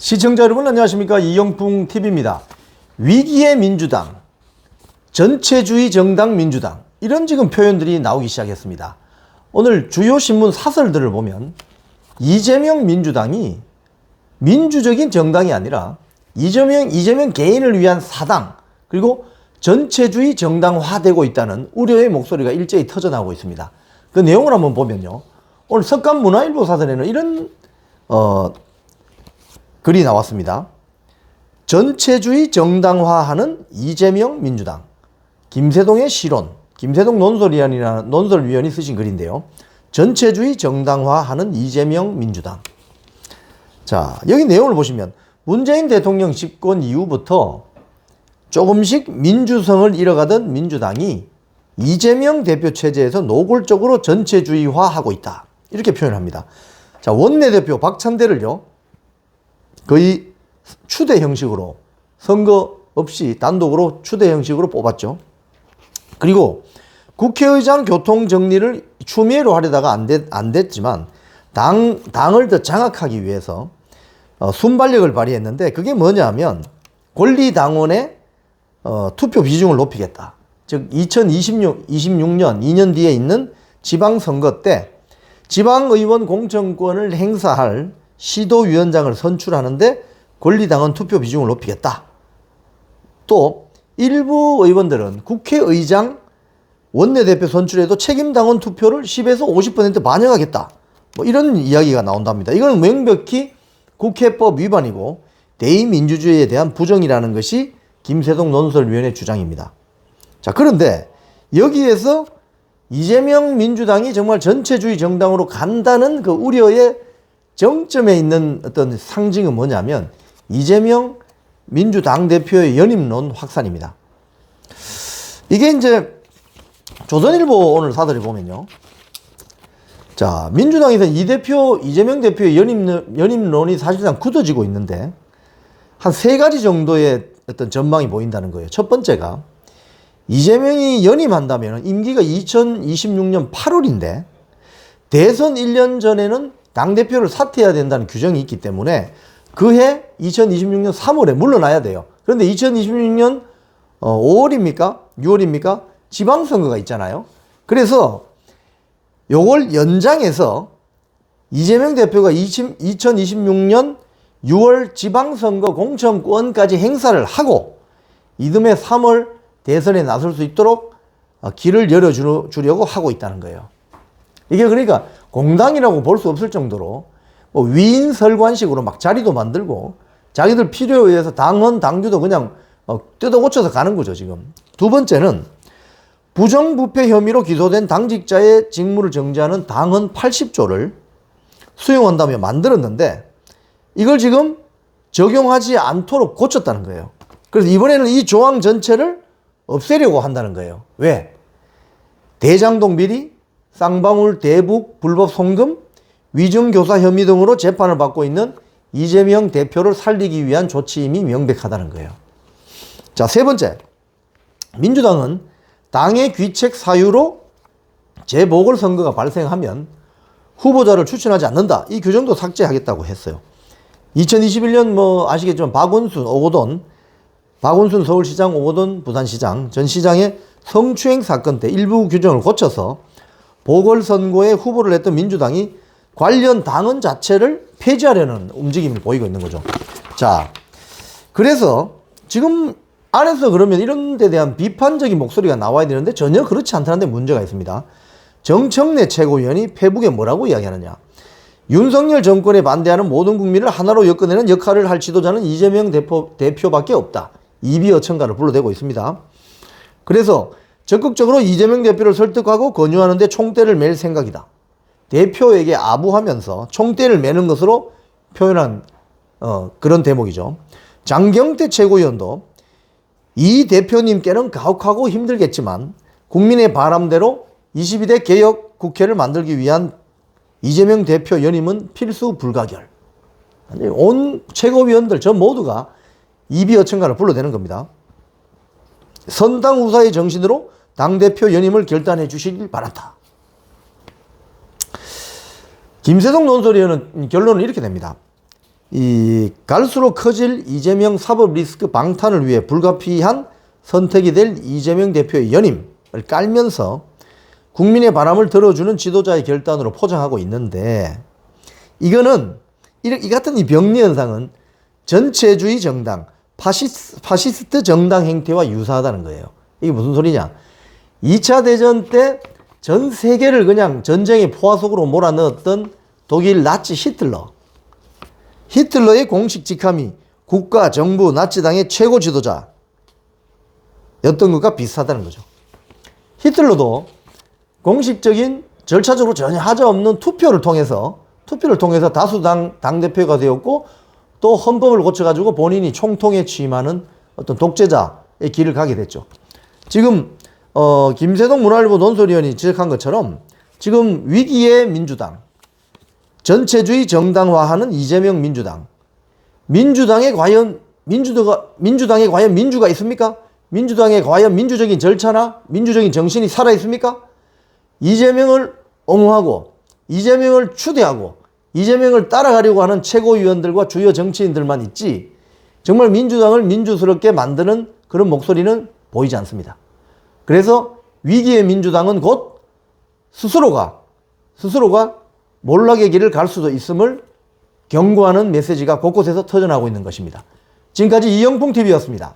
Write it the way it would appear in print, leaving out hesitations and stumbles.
시청자 여러분 안녕하십니까. 이영풍 TV입니다. 위기의 민주당, 전체주의 정당 민주당, 이런 지금 표현들이 나오기 시작했습니다. 오늘 주요 신문 사설들을 보면 이재명 민주당이 민주적인 정당이 아니라 이재명 개인을 위한 사당, 그리고 전체주의 정당화되고 있다는 우려의 목소리가 일제히 터져나오고 있습니다. 그 내용을 한번 보면요, 오늘 석간문화일보 사설에는 이런 글이 나왔습니다. 전체주의 정당화하는 이재명 민주당, 김세동의 실론, 김세동 논설위원이 쓰신 글인데요. 전체주의 정당화하는 이재명 민주당. 자, 여기 내용을 보시면 문재인 대통령 집권 이후부터 조금씩 민주성을 잃어가던 민주당이 이재명 대표 체제에서 노골적으로 전체주의화하고 있다, 이렇게 표현합니다. 자, 원내대표 박찬대를요, 거의 추대 형식으로, 선거 없이 단독으로 추대 형식으로 뽑았죠. 그리고 국회의장 교통 정리를 추미애로 하려다가 안 됐지만 당을 더 장악하기 위해서 순발력을 발휘했는데, 그게 뭐냐면 권리당원의 투표 비중을 높이겠다. 즉 2026년 2년 뒤에 있는 지방선거 때 지방의원 공천권을 행사할 시도위원장을 선출하는데 권리당원 투표 비중을 높이겠다. 또 일부 의원들은 국회의장 원내대표 선출에도 책임당원 투표를 10에서 50% 반영하겠다, 뭐 이런 이야기가 나온답니다. 이건 명백히 국회법 위반이고 대의민주주의에 대한 부정이라는 것이 김세동 논설위원의 주장입니다. 자, 그런데 여기에서 이재명 민주당이 정말 전체주의 정당으로 간다는 그 우려의 정점에 있는 어떤 상징은 뭐냐면 이재명 민주당 대표의 연임론 확산입니다. 이게 이제 조선일보 오늘 사설에 보면요, 자, 민주당에서 이재명 대표의 연임론이 사실상 굳어지고 있는데 한 세 가지 정도의 어떤 전망이 보인다는 거예요. 첫 번째가 이재명이 연임한다면 임기가 2026년 8월인데 대선 1년 전에는 당대표를 사퇴해야 된다는 규정이 있기 때문에 그해 2026년 3월에 물러나야 돼요. 그런데 2026년 5월입니까? 6월입니까? 지방선거가 있잖아요. 그래서 요걸 연장해서 이재명 대표가 2026년 6월 지방선거 공천권까지 행사를 하고 이듬해 3월 대선에 나설 수 있도록 길을 열어주려고 하고 있다는 거예요. 이게 그러니까 공당이라고 볼 수 없을 정도로 뭐 위인설관식으로 막 자리도 만들고 자기들 필요에 의해서 당헌, 당규도 그냥 뜯어 고쳐서 가는 거죠, 지금. 두 번째는 부정부패 혐의로 기소된 당직자의 직무를 정지하는 당헌 80조를 수용한다며 만들었는데 이걸 지금 적용하지 않도록 고쳤다는 거예요. 그래서 이번에는 이 조항 전체를 없애려고 한다는 거예요. 왜? 대장동 비리, 쌍방울 대북 불법 송금, 위증교사 혐의 등으로 재판을 받고 있는 이재명 대표를 살리기 위한 조치임이 명백하다는 거예요. 자, 세 번째, 민주당은 당의 귀책 사유로 재보궐선거가 발생하면 후보자를 추천하지 않는다, 이 규정도 삭제하겠다고 했어요. 2021년 뭐 아시겠지만 박원순 서울시장, 오거돈 부산시장 전 시장의 성추행 사건 때 일부 규정을 고쳐서 보궐선거에 후보를 냈던 민주당이 관련 당헌 자체를 폐지하려는 움직임을 보이고 있는 거죠. 자, 그래서 지금 안에서 그러면 이런 데 대한 비판적인 목소리가 나와야 되는데 전혀 그렇지 않다는 데 문제가 있습니다. 정청래 최고위원이 페북에 뭐라고 이야기하느냐. 윤석열 정권에 반대하는 모든 국민을 하나로 엮어내는 역할을 할 지도자는 이재명 대표밖에 없다, 이비어천가를 불러대고 있습니다. 그래서 적극적으로 이재명 대표를 설득하고 권유하는 데 총대를 맬 생각이다. 대표에게 아부하면서 총대를 매는 것으로 표현한 그런 대목이죠. 장경태 최고위원도 이 대표님께는 가혹하고 힘들겠지만 국민의 바람대로 22대 개혁 국회를 만들기 위한 이재명 대표 연임은 필수 불가결. 온 최고위원들 저 모두가 이비어천가를 불러대는 겁니다. 선당우사의 정신으로 당대표 연임을 결단해 주시길 바란다. 김세동 논설위원은 결론은 이렇게 됩니다. 이 갈수록 커질 이재명 사법 리스크 방탄을 위해 불가피한 선택이 될 이재명 대표의 연임을 깔면서 국민의 바람을 들어주는 지도자의 결단으로 포장하고 있는데, 이거는 이 같은 이 병리 현상은 전체주의 정당, 파시스트 정당 행태와 유사하다는 거예요. 이게 무슨 소리냐? 2차 대전 때 전 세계를 그냥 전쟁의 포화 속으로 몰아넣었던 독일 나치 히틀러의 공식 직함이 국가, 정부, 나치당의 최고 지도자였던 것과 비슷하다는 거죠. 히틀러도 공식적인 절차적으로 전혀 하자 없는 투표를 통해서 다수당 당대표가 되었고, 또 헌법을 고쳐가지고 본인이 총통에 취임하는 어떤 독재자의 길을 가게 됐죠. 지금 김세동 문화일보 논설위원이 지적한 것처럼 지금 위기의 민주당, 전체주의 정당화하는 이재명 민주당에 과연 민주가 있습니까? 민주당에 과연 민주적인 절차나 민주적인 정신이 살아 있습니까? 이재명을 옹호하고 이재명을 추대하고 이재명을 따라가려고 하는 최고위원들과 주요 정치인들만 있지, 정말 민주당을 민주스럽게 만드는 그런 목소리는 보이지 않습니다. 그래서 위기의 민주당은 곧 스스로가 몰락의 길을 갈 수도 있음을 경고하는 메시지가 곳곳에서 터져나오고 있는 것입니다. 지금까지 이영풍TV였습니다.